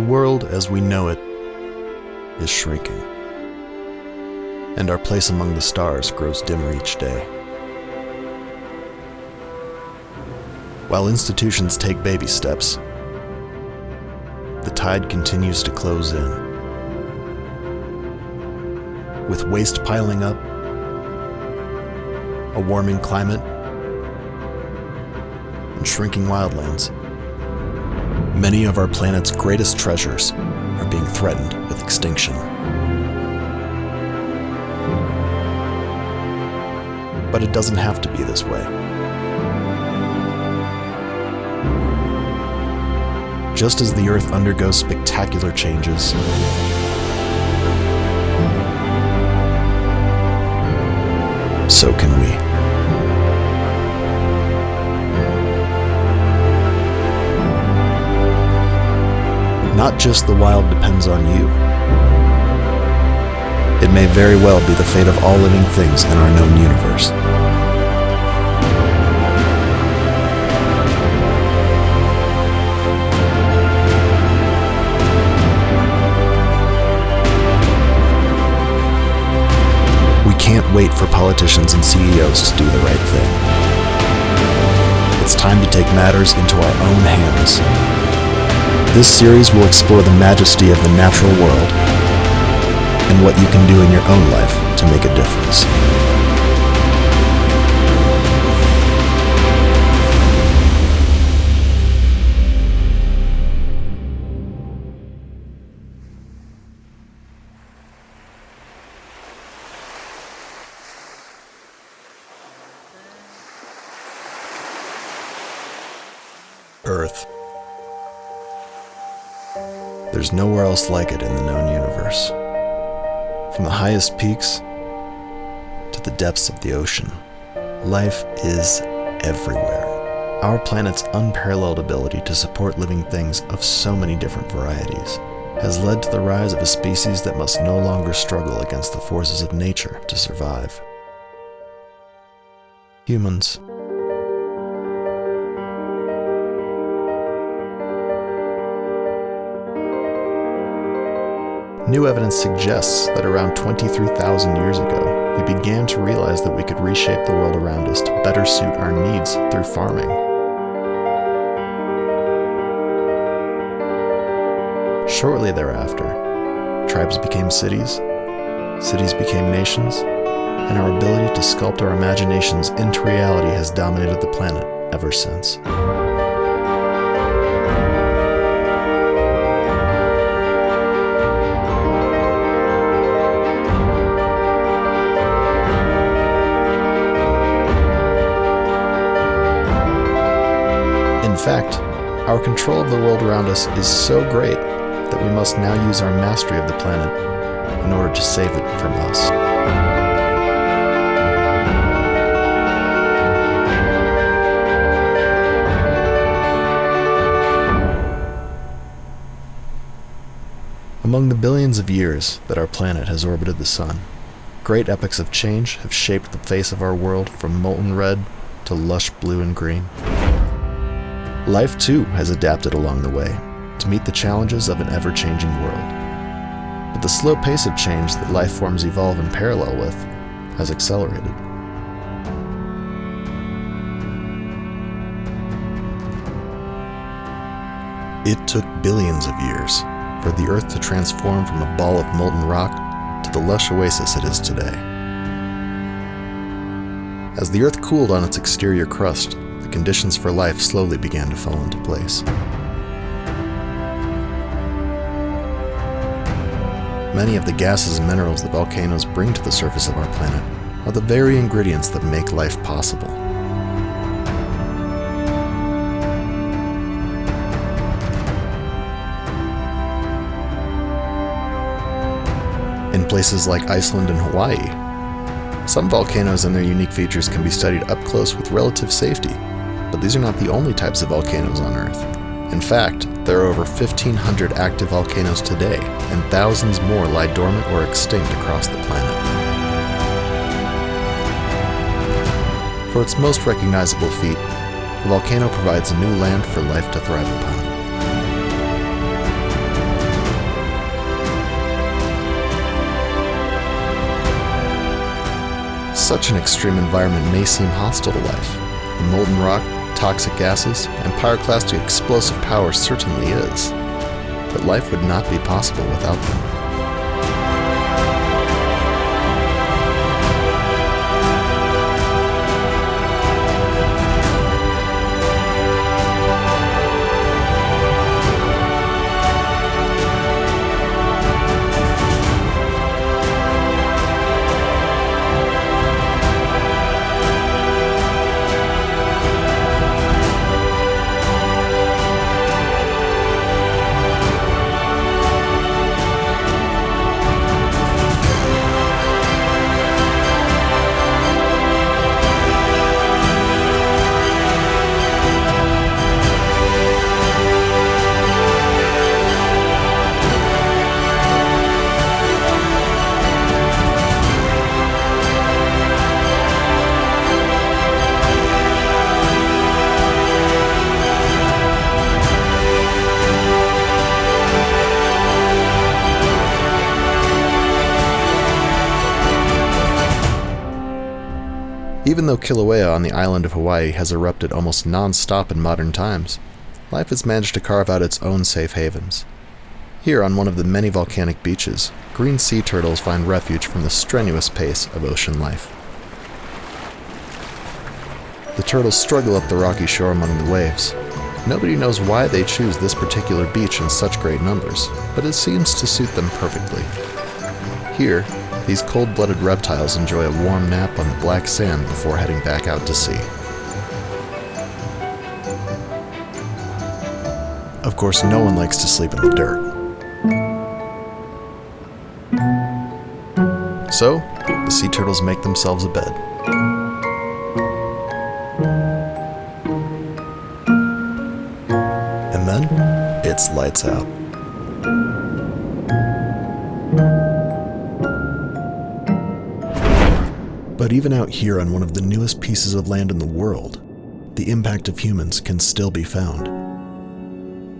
world as we know it is shrinking, and our place among the stars grows dimmer each day. While institutions take baby steps, the tide continues to close in. With waste piling up, a warming climate, and shrinking wildlands, many of our planet's greatest treasures are being threatened with extinction. But it doesn't have to be this way. Just as the Earth undergoes spectacular changes, so can we. Not just the wild depends on you. It may very well be the fate of all living things in our known universe. We can't wait for politicians and CEOs to do the right thing. It's time to take matters into our own hands. This series will explore the majesty of the natural world and what you can do in your own life to make a difference. Earth. There's nowhere else like it in the known universe. From the highest peaks to the depths of the ocean, life is everywhere. Our planet's unparalleled ability to support living things of so many different varieties has led to the rise of a species that must no longer struggle against the forces of nature to survive. Humans. New evidence suggests that around 23,000 years ago, we began to realize that we could reshape the world around us to better suit our needs through farming. Shortly thereafter, tribes became cities, cities became nations, and our ability to sculpt our imaginations into reality has dominated the planet ever since. In fact, our control of the world around us is so great that we must now use our mastery of the planet in order to save it from us. Among the billions of years that our planet has orbited the sun, great epochs of change have shaped the face of our world from molten red to lush blue and green. Life, too, has adapted along the way to meet the challenges of an ever-changing world. But the slow pace of change that life forms evolve in parallel with has accelerated. It took billions of years for the Earth to transform from a ball of molten rock to the lush oasis it is today. As the Earth cooled on its exterior crust, the conditions for life slowly began to fall into place. Many of the gases and minerals that volcanoes bring to the surface of our planet are the very ingredients that make life possible. In places like Iceland and Hawaii, some volcanoes and their unique features can be studied up close with relative safety, but these are not the only types of volcanoes on Earth. In fact, there are over 1,500 active volcanoes today, and thousands more lie dormant or extinct across the planet. For its most recognizable feat, the volcano provides a new land for life to thrive upon. Such an extreme environment may seem hostile to life. The molten rock, toxic gases, and pyroclastic explosive power certainly is. But life would not be possible without them. Even though Kilauea on the island of Hawaii has erupted almost non-stop in modern times, life has managed to carve out its own safe havens. Here, on one of the many volcanic beaches, green sea turtles find refuge from the strenuous pace of ocean life. The turtles struggle up the rocky shore among the waves. Nobody knows why they choose this particular beach in such great numbers, but it seems to suit them perfectly. Here, these cold-blooded reptiles enjoy a warm nap on the black sand before heading back out to sea. Of course, no one likes to sleep in the dirt. So, the sea turtles make themselves a bed. And then, it's lights out. But even out here on one of the newest pieces of land in the world, the impact of humans can still be found.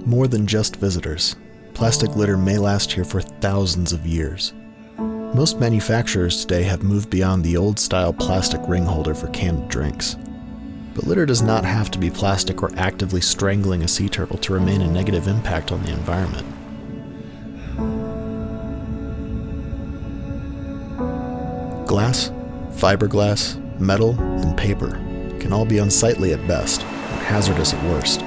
More than just visitors, plastic litter may last here for thousands of years. Most manufacturers today have moved beyond the old-style plastic ring holder for canned drinks. But litter does not have to be plastic or actively strangling a sea turtle to remain a negative impact on the environment. Glass, fiberglass, metal, and paper can all be unsightly at best and hazardous at worst.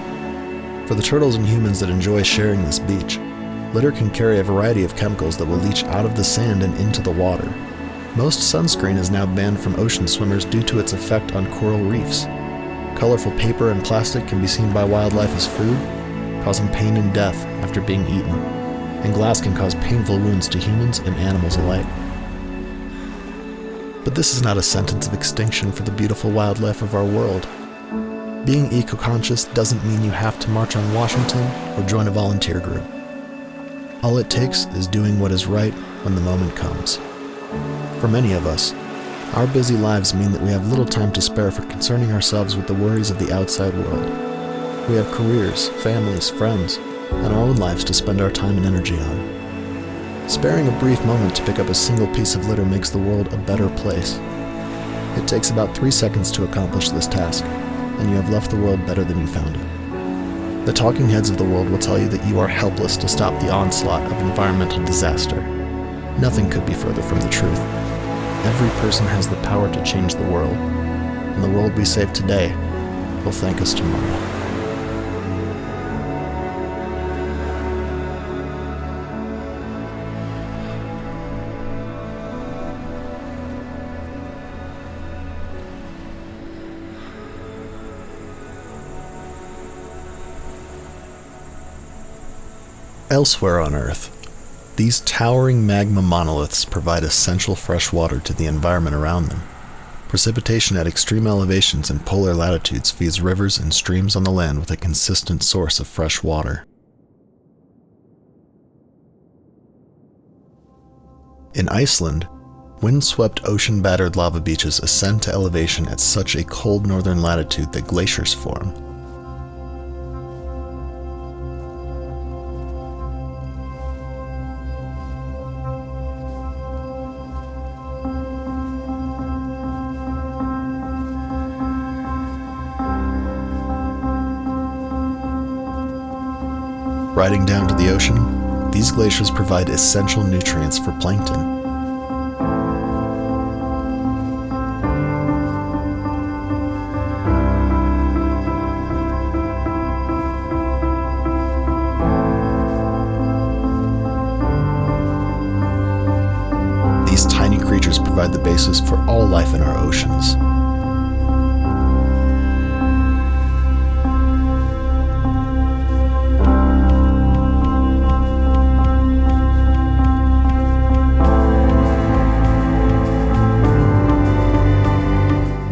For the turtles and humans that enjoy sharing this beach, litter can carry a variety of chemicals that will leach out of the sand and into the water. Most sunscreen is now banned from ocean swimmers due to its effect on coral reefs. Colorful paper and plastic can be seen by wildlife as food, causing pain and death after being eaten, and glass can cause painful wounds to humans and animals alike. But this is not a sentence of extinction for the beautiful wildlife of our world. Being eco-conscious doesn't mean you have to march on Washington or join a volunteer group. All it takes is doing what is right when the moment comes. For many of us, our busy lives mean that we have little time to spare for concerning ourselves with the worries of the outside world. We have careers, families, friends, and our own lives to spend our time and energy on. Sparing a brief moment to pick up a single piece of litter makes the world a better place. It takes about 3 seconds to accomplish this task, and you have left the world better than you found it. The talking heads of the world will tell you that you are helpless to stop the onslaught of environmental disaster. Nothing could be further from the truth. Every person has the power to change the world, and the world we save today will thank us tomorrow. Elsewhere on Earth, these towering magma monoliths provide essential fresh water to the environment around them. Precipitation at extreme elevations and polar latitudes feeds rivers and streams on the land with a consistent source of fresh water. In Iceland, wind-swept ocean-battered lava beaches ascend to elevation at such a cold northern latitude that glaciers form. Riding down to the ocean, these glaciers provide essential nutrients for plankton. These tiny creatures provide the basis for all life in our oceans.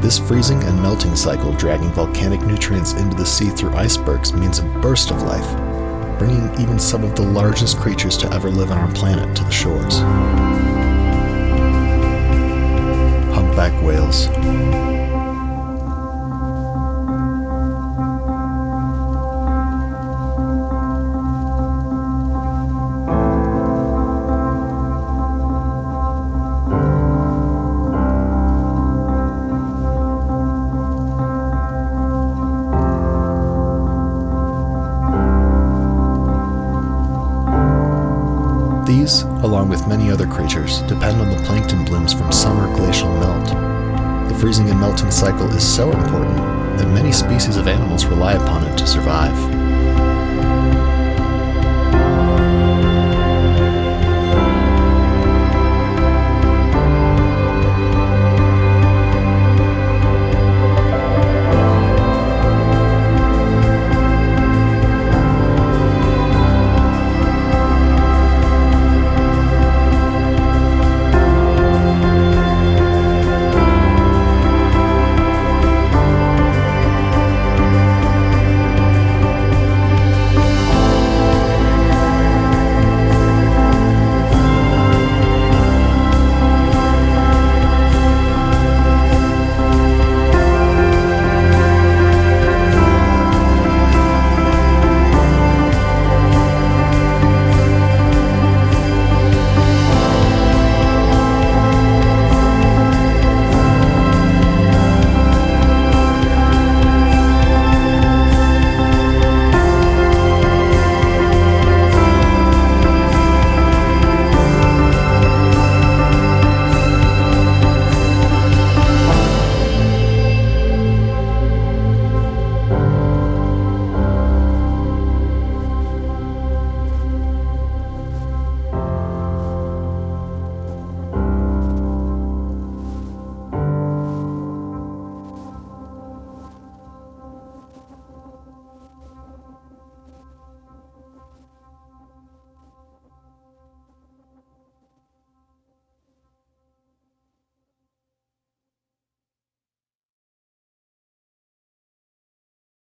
This freezing and melting cycle dragging volcanic nutrients into the sea through icebergs means a burst of life, bringing even some of the largest creatures to ever live on our planet to the shores. Humpback whales. These, along with many other creatures, depend on the plankton blooms from summer glacial melt. The freezing and melting cycle is so important that many species of animals rely upon it to survive.